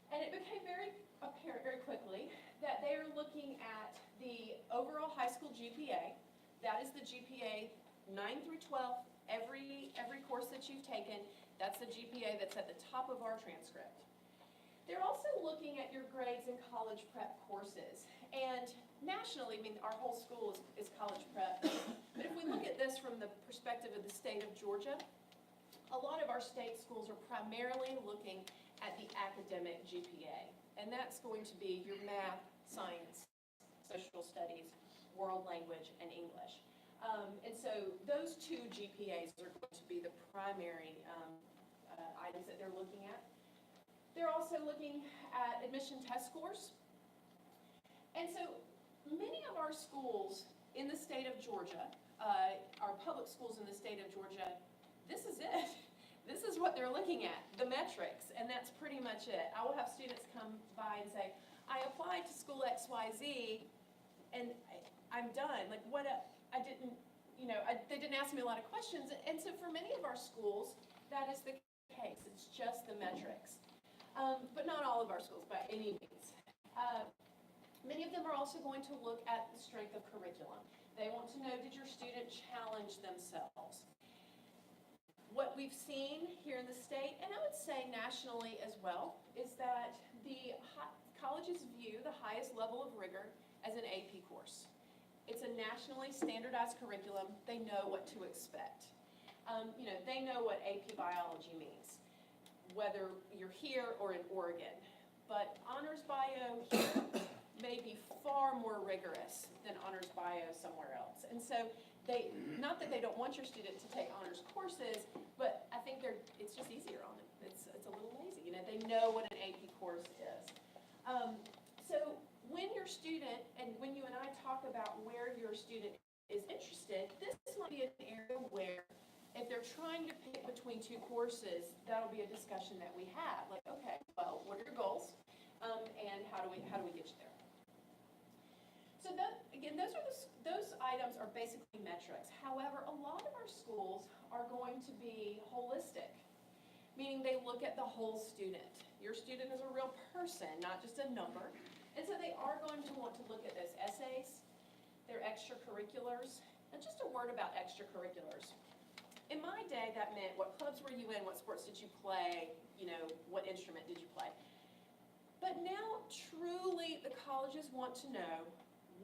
And it became very apparent very quickly that they are looking at the overall high school GPA. That is the GPA 9 through 12, every course that you've taken. That's the GPA that's at the top of our transcript. They're also looking at your grades in college prep courses. And nationally, I mean, our whole school is college prep. But if we look at this from the perspective of the state of Georgia, a lot of our state schools are primarily looking at the academic GPA. And that's going to be your math, science, social studies, world language, and English. And so those two GPAs are going to be the primary items that they're looking at. They're also looking at admission test scores. And so many of our schools in the state of Georgia, our public schools in the state of Georgia, this is it. This is what they're looking at, the metrics, and that's pretty much it. I will have students come by and say, I applied to school XYZ, and I'm done. Like, what, I didn't, they didn't ask me a lot of questions. And so for many of our schools, that is the case. It's just the metrics. But not all of our schools by any means. Many of them are also going to look at the strength of curriculum. They want to know, did your student challenge themselves? What we've seen here in the state, and I would say nationally as well, is that the colleges view the highest level of rigor as an AP course. It's a nationally standardized curriculum. They know what to expect. They know what AP biology means, whether you're here or in Oregon. But honors bio here may be far more rigorous than honors bio somewhere else. And so not that they don't want your student to take honors courses, but I think it's just easier on them. It's a little lazy. They know what an AP course is. So when your student, and when you and I talk about where your student is interested, this might be an area where if they're trying to pick between two courses, that'll be a discussion that we have. Like, okay, well, what are your goals? And how do we get you there? So again, those items are basically metrics. However, a lot of our schools are going to be holistic, meaning they look at the whole student. Your student is a real person, not just a number. And so they are going to want to look at those essays, their extracurriculars, and just a word about extracurriculars. In my day, that meant what clubs were you in, what sports did you play, what instrument did you play. But now, truly, the colleges want to know,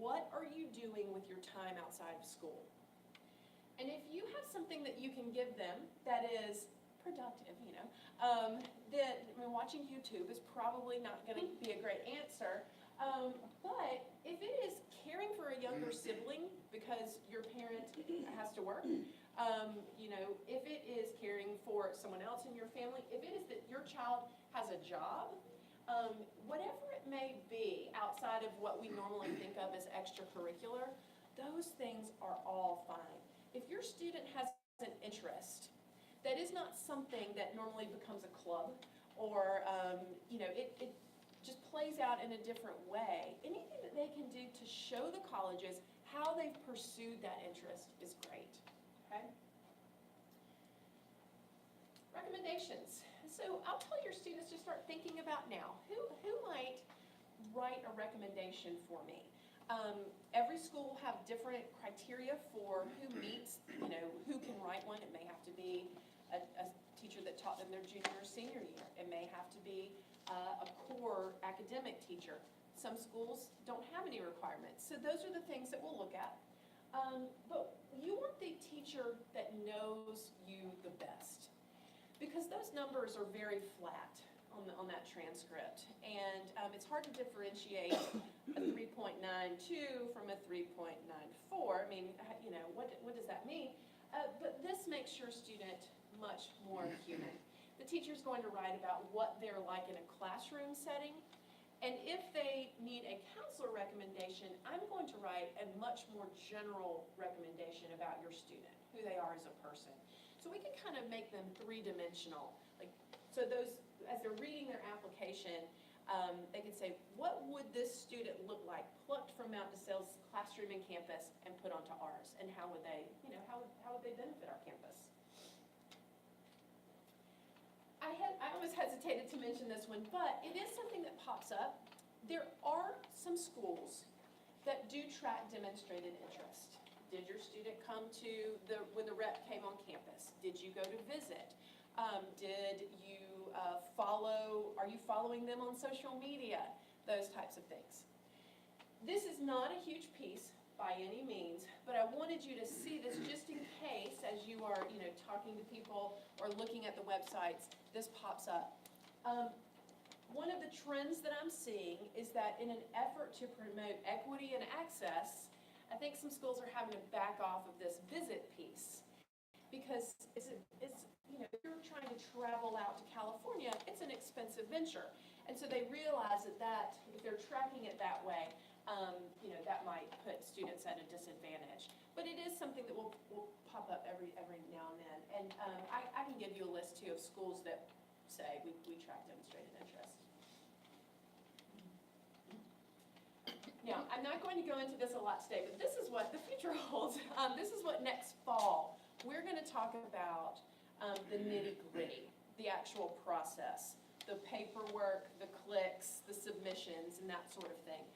what are you doing with your time outside of school? And if you have something that you can give them that is productive, then watching YouTube is probably not going to be a great answer. But if it is caring for a younger sibling because your parent has to work, if it is caring for someone else in your family, if it is that your child has a job, whatever it may be outside of what we normally think of as extracurricular, those things are all fine. If your student has an interest that is not something that normally becomes a club or, it just plays out in a different way, anything that they can do to show the colleges how they've pursued that interest is great, okay? Recommendations. So I'll tell your students to start thinking about now, who might write a recommendation for me? Every school will have different criteria for who meets, who can write one. It may have to be a teacher that taught them their junior or senior year. It may have to be a core academic teacher. Some schools don't have any requirements. So those are the things that we'll look at. But you want the teacher that knows you the best, because those numbers are very flat on that transcript. And it's hard to differentiate a 3.92 from a 3.94. I mean, what does that mean? But this makes your student much more human. The teacher's going to write about what they're like in a classroom setting. And if they need a counselor recommendation, I'm going to write a much more general recommendation about your student, who they are as a person. So we can kind of make them three-dimensional. Like, so those, as they're reading their application, they can say, what would this student look like plucked from Mount DeSales classroom and campus and put onto ours? And how would they, how would they benefit our campus? I almost hesitated to mention this one, but it is something that pops up. There are some schools that do track demonstrated interest. Did your student come to when the rep came on campus? Did you go to visit? Did you are you following them on social media? Those types of things. This is not a huge piece by any means, but I wanted you to see this just in case as you are, talking to people or looking at the websites, this pops up. One of the trends that I'm seeing is that in an effort to promote equity and access, I think some schools are having to back off of this visit piece because it's if you're trying to travel out to California, it's an expensive venture. And so they realize that if they're tracking it that way, that might put students at a disadvantage. But it is something that will pop up every now and then. And I can give you a list too of schools that say we track demonstrated interest. Now, I'm not going to go into this a lot today, but this is what the future holds. This is what next fall, we're going to talk about the nitty-gritty, the actual process, the paperwork, the clicks, the submissions, and that sort of thing.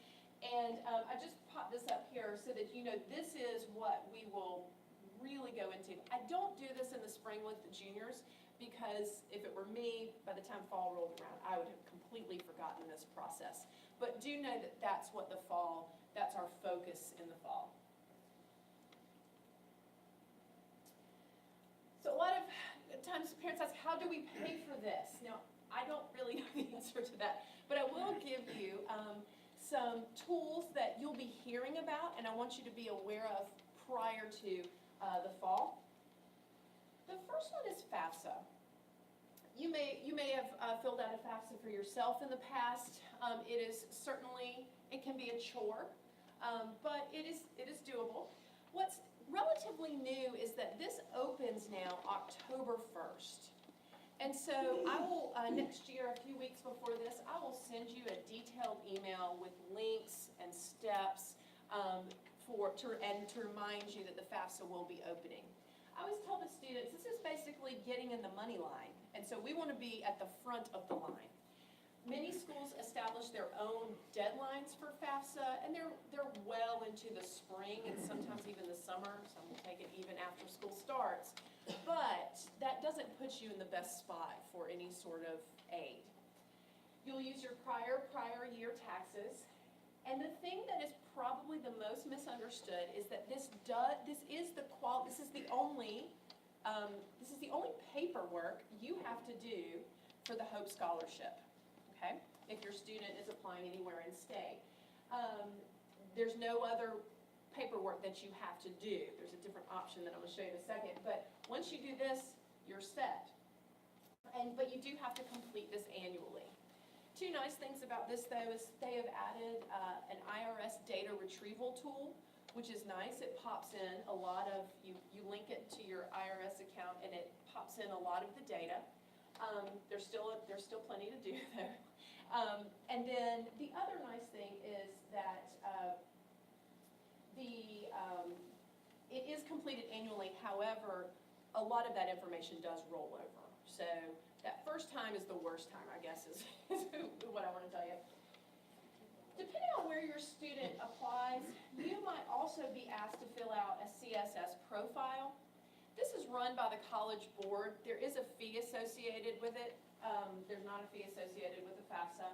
And I just popped this up here so that you know this is what we will really go into. I don't do this in the spring with the juniors because if it were me, by the time fall rolled around, I would have completely forgotten this process. But do know that that's what that's our focus in the fall. So a lot of times parents ask, how do we pay for this? Now, I don't really know the answer to that, but I will give you some tools that you'll be hearing about and I want you to be aware of prior to the fall. The first one is FAFSA. You may have filled out a FAFSA for yourself in the past. It can be a chore, but it is doable. What's relatively new is that this opens now October 1st. And so I will, next year, a few weeks before this, I will send you a detailed email with links and steps to remind you that the FAFSA will be opening. I always tell the students, this is basically getting in the money line. And so we want to be at the front of the line. Many schools establish their own deadlines for FAFSA, and they're well into the spring and sometimes even the summer. Some will take it even after school starts. But that doesn't put you in the best spot for any sort of aid. You'll use your prior year taxes. And the thing that is probably the most misunderstood is that this is the only paperwork you have to do for the Hope Scholarship. Okay, if your student is applying anywhere in state. There's no other paperwork that you have to do. There's a different option that I'm going to show you in a second. But once you do this, you're set. But you do have to complete this annually. Two nice things about this, though, is they have added an IRS data retrieval tool, which is nice. It pops in a lot of, you link it to your IRS account, and it pops in a lot of the data. There's still plenty to do there. And then the other nice thing is that it is completed annually. However, a lot of that information does roll over. So that first time is the worst time, I guess, is what I want to tell you. Depending on where your student applies, you might also be asked to fill out a CSS profile. This is run by the College Board. There is a fee associated with it. There's not a fee associated with the FAFSA.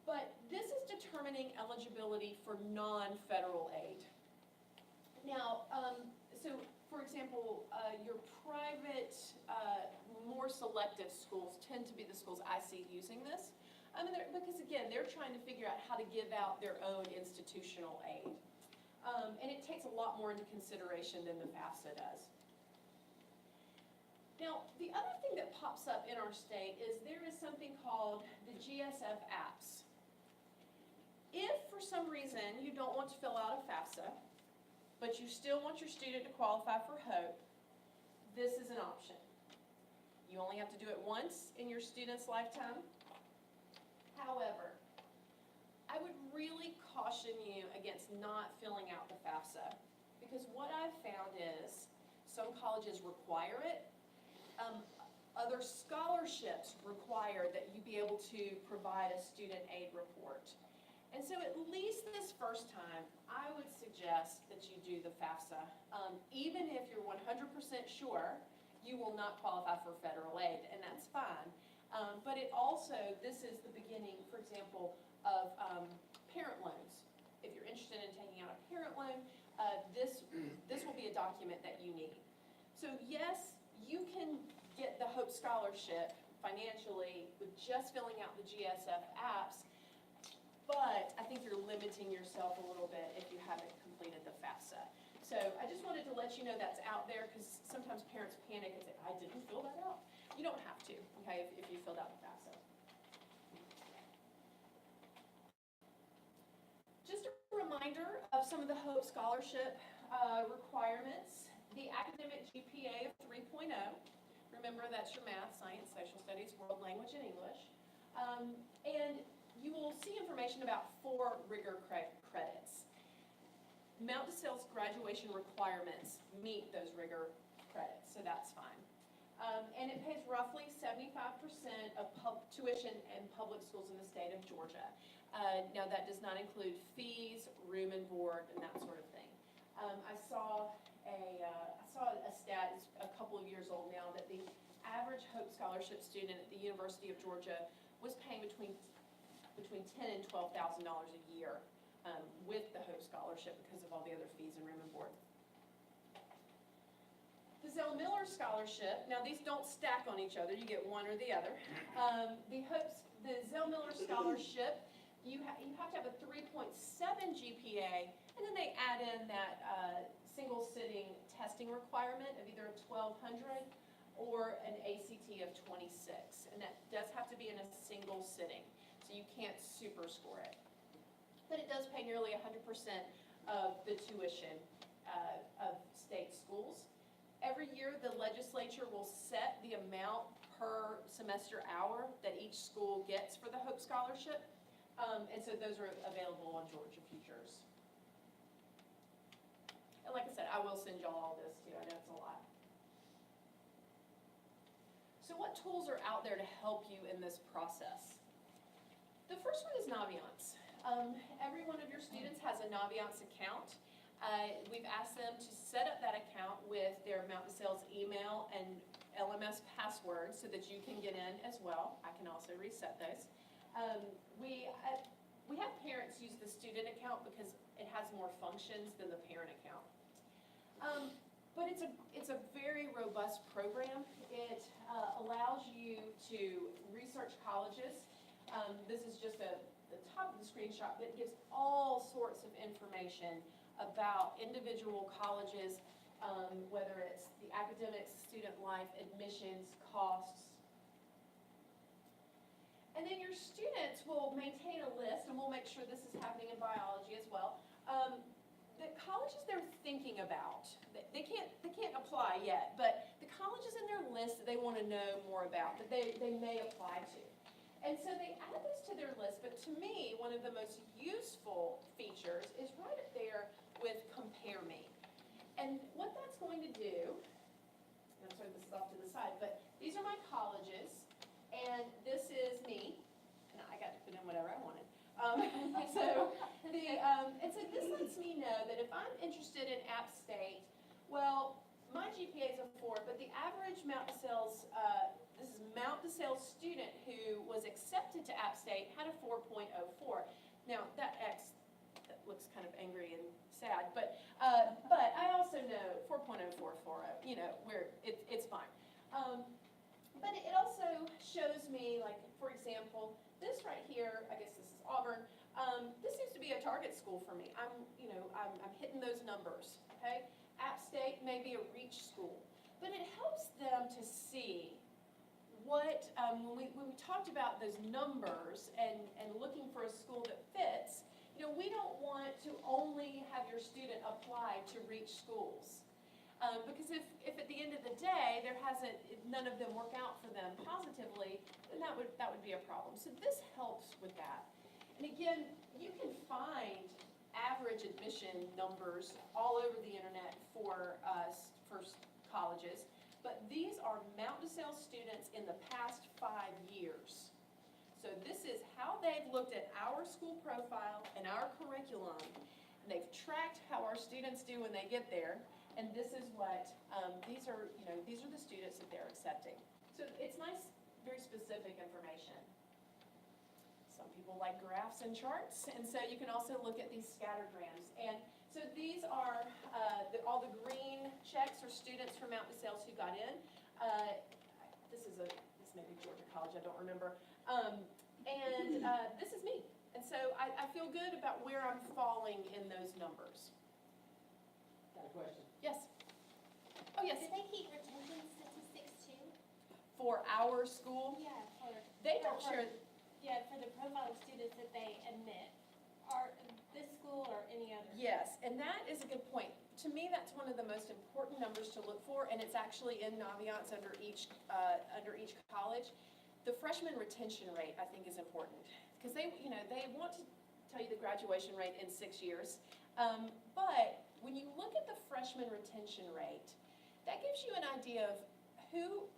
But this is determining eligibility for non-federal aid. Now, so for example, your private, more selective schools tend to be the schools I see using this. Because again, they're trying to figure out how to give out their own institutional aid. And it takes a lot more into consideration than the FAFSA does. Now, the other thing that pops up in our state is there is something called the GSF apps. If for some reason you don't want to fill out a FAFSA, but you still want your student to qualify for HOPE, this is an option. You only have to do it once in your student's lifetime. However, I would really caution you against not filling out the FAFSA, because what I've found is some colleges require it. Other scholarships require that you be able to provide a student aid report. And so at least this first time, I would suggest that you do the FAFSA. Even if you're 100% sure you will not qualify for federal aid, and that's fine. But it also, this is the beginning, for example, of parent loans. If you're interested in taking out a parent loan, this will be a document that you need. So yes, you can get the Hope Scholarship financially with just filling out the GSF apps, but I think you're limiting yourself a little bit if you haven't completed the FAFSA. So I just wanted to let you know that's out there, because sometimes parents panic and say, I didn't fill that out. You don't have to, okay, if you filled out the FAFSA. Just a reminder of some of the Hope Scholarship requirements. The academic GPA of 3.0. Remember, that's your math, science, social studies, world language, and English. And you will see information about 4 rigor credits. Mount DeSales graduation requirements meet those rigor credits, so that's fine. And it pays roughly 75% of tuition in public schools in the state of Georgia. Now, that does not include fees, room and board, and that sort of thing. I saw a stat, it's a couple of years old now, that the average Hope Scholarship student at the University of Georgia was paying between $10,000 and $12,000 a year with the Hope Scholarship because of all the other fees and room and board. The Zell Miller Scholarship, now these don't stack on each other, you get one or the other. The Zell Miller Scholarship, you have to have a 3.7 GPA, and then they add in that single sitting testing requirement of either a 1200 or an ACT of 26, and that does have to be in a single sitting, so you can't super score it. But it does pay nearly 100% of the tuition of state schools. Every year, the legislature will set the amount per semester hour that each school gets for the Hope Scholarship, and so those are available on Georgia Futures. And like I said, I will send y'all all this too, I know it's a lot. So what tools are out there to help you in this process? The first one is Naviance. Every one of your students has a Naviance account. We've asked them to set up that account with their Mount DeSales email and LMS password so that you can get in as well. I can also reset those. We have parents use the student account because it has more functions than the parent account. But it's a very robust program. It allows you to research colleges. This is just the top of the screenshot, but it gives all sorts of information about individual colleges, whether it's the academics, student life, admissions, costs. And then your students will maintain a list, and we'll make sure this is happening in biology as well. The colleges they're thinking about, they can't apply yet, but the colleges in their list that they want to know more about, that they may apply to. And so they add those to their list, but to me, one of the most useful features is right up there with Compare Me. And what that's going to do, I'm sorry, this is off to the side, but these are my colleges, and this is me, and I got to put in whatever I wanted. So this lets me know that if I'm interested in App State, well, my GPA is a 4, but the average Mount DeSales, this is Mount DeSales student who was accepted to App State had a 4.04. Now that X that looks kind of angry and sad, but I also know 4.0440, you know, where it's fine. But it also shows me, like, for example, this right here, I guess this is Auburn, this seems to be a target school for me. I'm hitting those numbers, okay? App State may be a reach school, but it helps them to see what, when we talked about those numbers and looking for a school that fits, you know, we don't want to only have your student apply to reach schools. Because if at the end of the day, none of them work out for them positively, then that would be a problem. So this helps with that. And again, you can find average admission numbers all over the internet for colleges, but these are Mount DeSales students in the past 5 years. So this is how they've looked at our school profile and our curriculum, and they've tracked how our students do when they get there, and this is what, these are the students that they're accepting. So it's nice, very specific information. Some people like graphs and charts, and so you can also look at these scattergrams. And so these are all the green checks are students from Mount DeSales who got in. This may be Georgia College, I don't remember. This is me. And so I feel good about where I'm falling in those numbers. Got a question? Yes? Oh, yes. Do they keep retention statistics too? For our school, Yeah, they don't share, for the profile of students that they admit, are this school or any other? yes, and that is a good point. To me, that's one of the most important numbers to look for, and it's actually in Naviance under each college. The freshman retention rate, I think, is important, because they want to tell you the graduation rate in 6 years. But when you look at the freshman retention rate, that gives you an idea of who,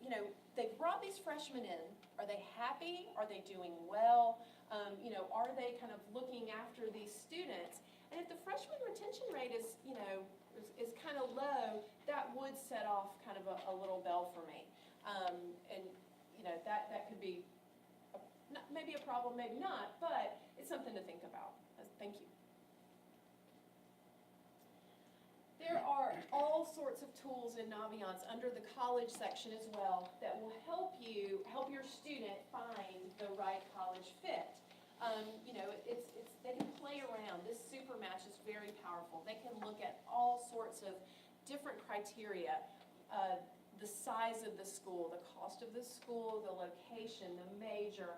they brought these freshmen in. Are they happy? Are they doing well? Are they kind of looking after these students? And if the freshman retention rate is kind of low, that would set off kind of a little bell for me. That could be maybe a problem, maybe not, but it's something to think about. Thank you. There are all sorts of tools in Naviance under the college section as well that will help your student find the right college fit. They can play around. This super match is very powerful. They can look at all sorts of different criteria. The size of the school, the cost of the school, the location, the major.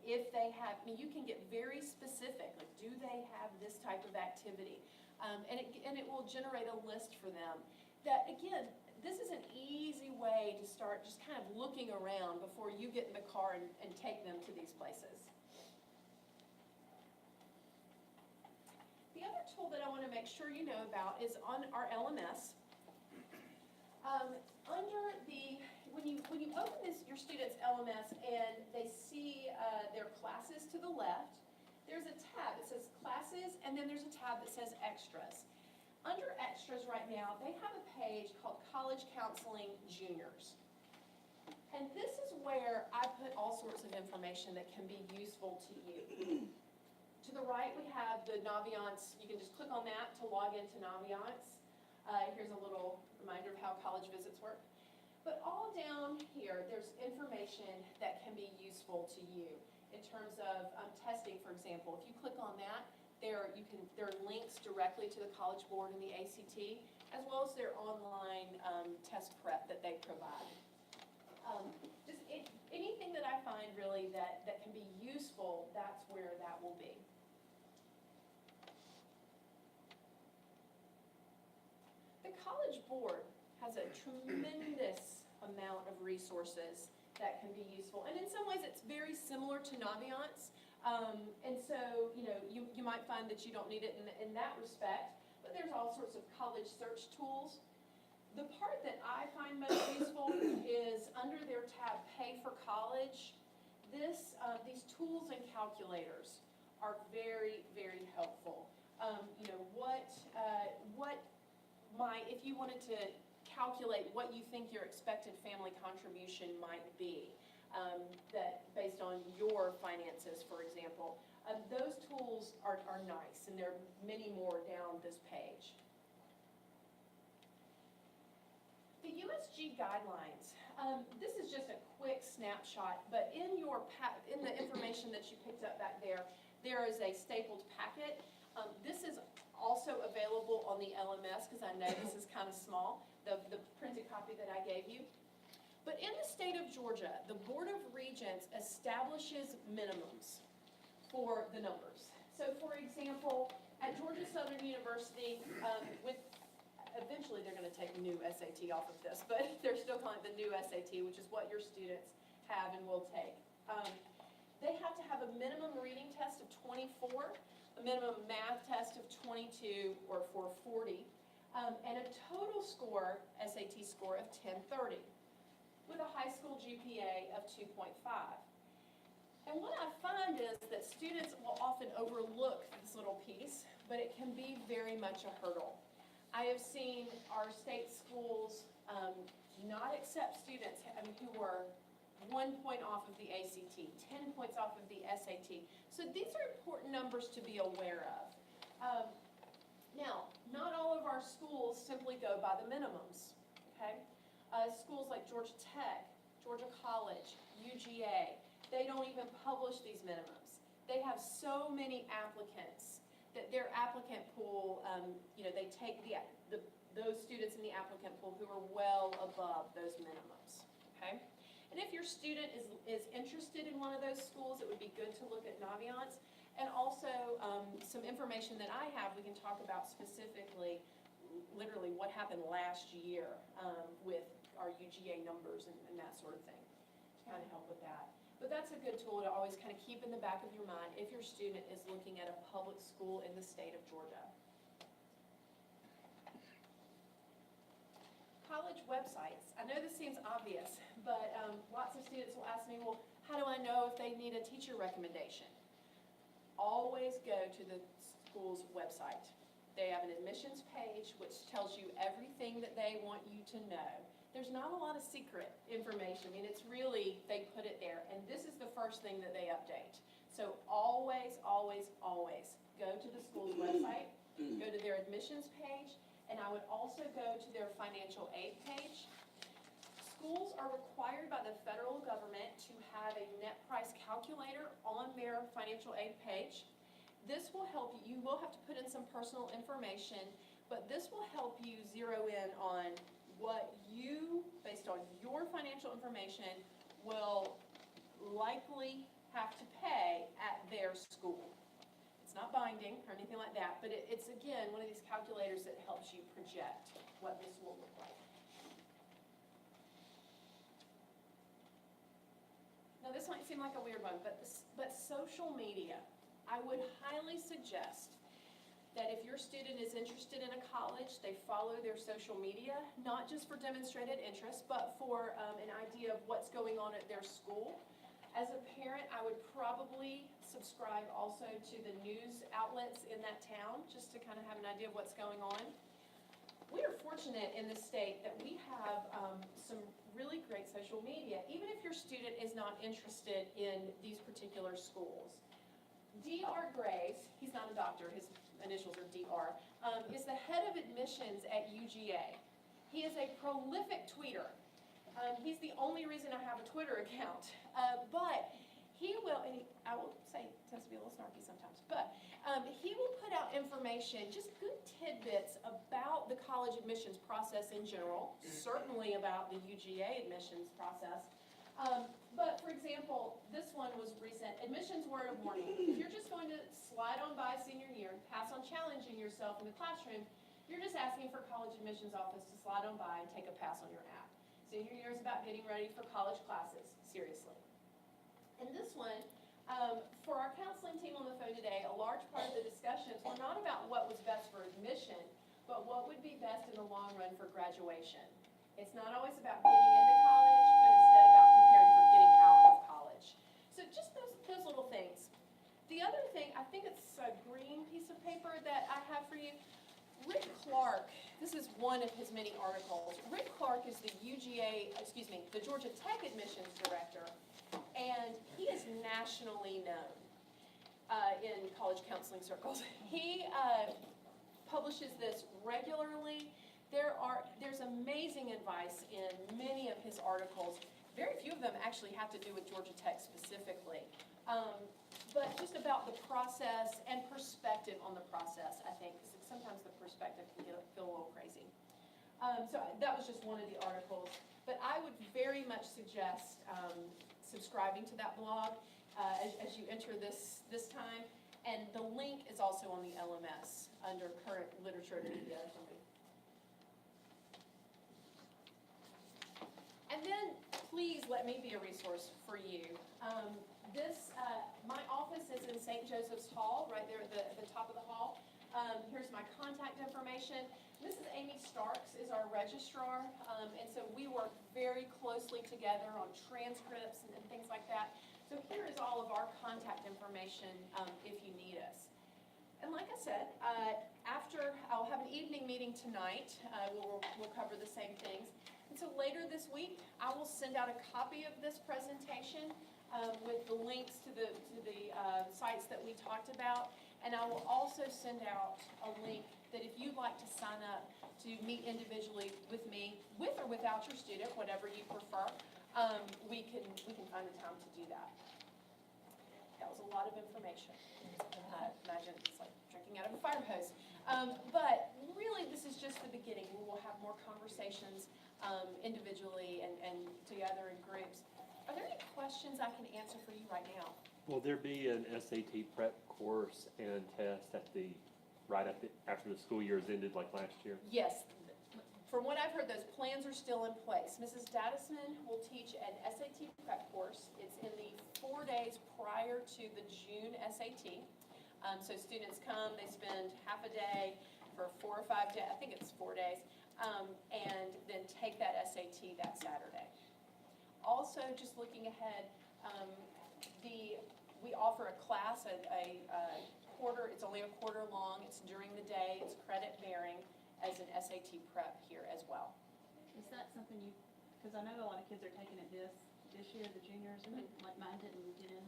If they have, you can get very specific, like do they have this type of activity? And it will generate a list for them. That, again, this is an easy way to start just kind of looking around before you get in the car and take them to these places. The other tool that I want to make sure you know about is on our LMS. When you open your student's LMS and they see their classes to the left, there's a tab that says classes, and then there's a tab that says extras. Under extras right now, they have a page called College Counseling Juniors. And this is where I put all sorts of information that can be useful to you. To the right, we have the Naviance. You can just click on that to log into Naviance. Here's a little reminder of how college visits work. But all down here, there's information that can be useful to you in terms of testing, for example. If you click on that, there are links directly to the College Board and the ACT, as well as their online test prep that they provide. Anything that I find really that can be useful, that's where that will be. The College Board has a tremendous amount of resources that can be useful. And in some ways, it's very similar to Naviance. And so, you might find that you don't need it in that respect, but there's all sorts of college search tools. The part that I find most useful is under their tab, Pay for College. These tools and calculators are very, very helpful. If you wanted to calculate what you think your expected family contribution might be, that based on your finances, for example, those tools are nice, and there are many more down this page. The USG guidelines. This is just a quick snapshot, but in the information that you picked up back there, there is a stapled packet. This is also available on the LMS because I know this is kind of small, the printed copy that I gave you. But in the state of Georgia, the Board of Regents establishes minimums for the numbers. So for example, at Georgia Southern University, with eventually they're gonna take new SAT off of this, but they're still calling it the new SAT, which is what your students have and will take. They have to have a minimum reading test of 24, a minimum math test of 22 or 440, and a total score, SAT score of 1030, with a high school GPA of 2.5. And what I find is that students will often overlook this little piece, but it can be very much a hurdle. I have seen our state schools not accept students who were 1 point off of the ACT, 10 points off of the SAT. So these are important numbers to be aware of. Now, not all of our schools simply go by the minimums, okay? Schools like Georgia Tech, Georgia College, UGA, they don't even publish these minimums. They have so many applicants that their applicant pool, they take those students in the applicant pool who are well above those minimums, okay? And if your student is interested in one of those schools, it would be good to look at Naviance. And also, some information that I have, we can talk about specifically, literally what happened last year with our UGA numbers and that sort of thing, to kind of help with that. But that's a good tool to always kind of keep in the back of your mind if your student is looking at a public school in the state of Georgia. College websites. I know this seems obvious, but lots of students will ask me, well, how do I know if they need a teacher recommendation? Always go to the school's website. They have an admissions page which tells you everything that they want you to know. There's not a lot of secret information. I mean, it's really, they put it there. And this is the first thing that they update. So always, always, always go to the school's website, go to their admissions page, and I would also go to their financial aid page. Schools are required by the federal government to have a net price calculator on their financial aid page. This will help you. You will have to put in some personal information, but this will help you zero in on what you, based on your financial information, will likely have to pay at their school. It's not binding or anything like that, but it's, again, one of these calculators that helps you project what this will look like. Now, this might seem like a weird one, but social media. I would highly suggest that if your student is interested in a college, they follow their social media, not just for demonstrated interest, but for an idea of what's going on at their school. As a parent, I would probably subscribe also to the news outlets in that town, just to kind of have an idea of what's going on. We are fortunate in this state that we have some really great social media, even if your student is not interested in these particular schools. D.R. Graves, he's not a doctor, his initials are D.R., is the head of admissions at UGA. He is a prolific tweeter. He's the only reason I have a Twitter account. But he will, and I will say, tends to be a little snarky sometimes, but he will put out information, just good tidbits about the college admissions process in general, certainly about the UGA admissions process. But for example, this one was recent, admissions word of warning. If you're just going to slide on by senior year and pass on challenging yourself in the classroom, you're just asking for college admissions office to slide on by and take a pass on your app. Senior year is about getting ready for college classes, seriously. And this one, for our counseling team on the phone today, a large part of the discussions were not about what was best for admission, but what would be best in the long run for graduation. It's not always about getting into college, but instead about preparing for getting out of college. So just those little things. The other thing, I think it's a green piece of paper that I have for you. Rick Clark, this is one of his many articles. Rick Clark is the the Georgia Tech admissions director, and he is nationally known in college counseling circles. He publishes this regularly. There's amazing advice in many of his articles. Very few of them actually have to do with Georgia Tech specifically. But just about the process and perspective on the process, I think, because sometimes the perspective can feel a little crazy. So that was just one of the articles. But I would very much suggest subscribing to that blog as you enter this time. And the link is also on the LMS under current literature and media or something. And then, please let me be a resource for you. My office is in St. Joseph's Hall, right there at the top of the hall. Here's my contact information. Mrs. Amy Starks is our registrar, and so we work very closely together on transcripts and things like that. So here is all of our contact information if you need us. And like I said, I'll have an evening meeting tonight. We'll cover the same things. And so later this week, I will send out a copy of this presentation with the links to the sites that we talked about. And I will also send out a link that if you'd like to sign up to meet individually with me, with or without your student, whatever you prefer, we can find a time to do that. That was a lot of information. Imagine it's like drinking out of a fire hose. But really, this is just the beginning. We will have more conversations individually and together in groups. Are there any questions I can answer for you right now? Will there be an SAT prep course and test after the school year has ended like last year? Yes. From what I've heard, those plans are still in place. Mrs. Dadisman will teach an SAT prep course. It's in the 4 days prior to the June SAT. So students come, they spend half a day for 4 or 5 days, I think it's 4 days, and then take that SAT that Saturday. Also, just looking ahead, we offer a class, a quarter, it's only a quarter long, it's during the day, it's credit bearing as an SAT prep here as well. Is that something because I know a lot of kids are taking it this year, the juniors, and like mine didn't get in,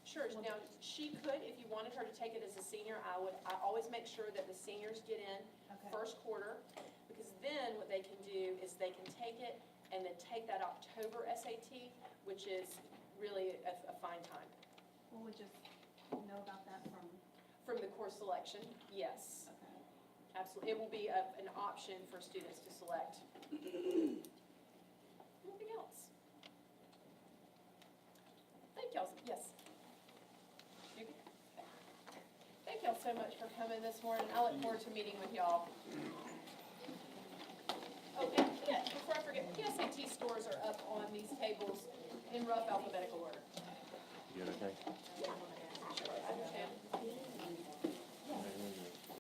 Sure, now, she could, if you wanted her to take it as a senior, I always make sure that the seniors get in Okay. first quarter, because then what they can do is they can take it and then take that October SAT, which is really a fine time. Will we just know about that from, From the course selection, yes, okay. absolutely. It will be an option for students to select. Anything else? Thank y'all, yes. You good? Thank y'all so much for coming this morning. I look forward to meeting with y'all. Oh, and before I forget, PSAT scores are up on these tables in rough alphabetical order. You okay?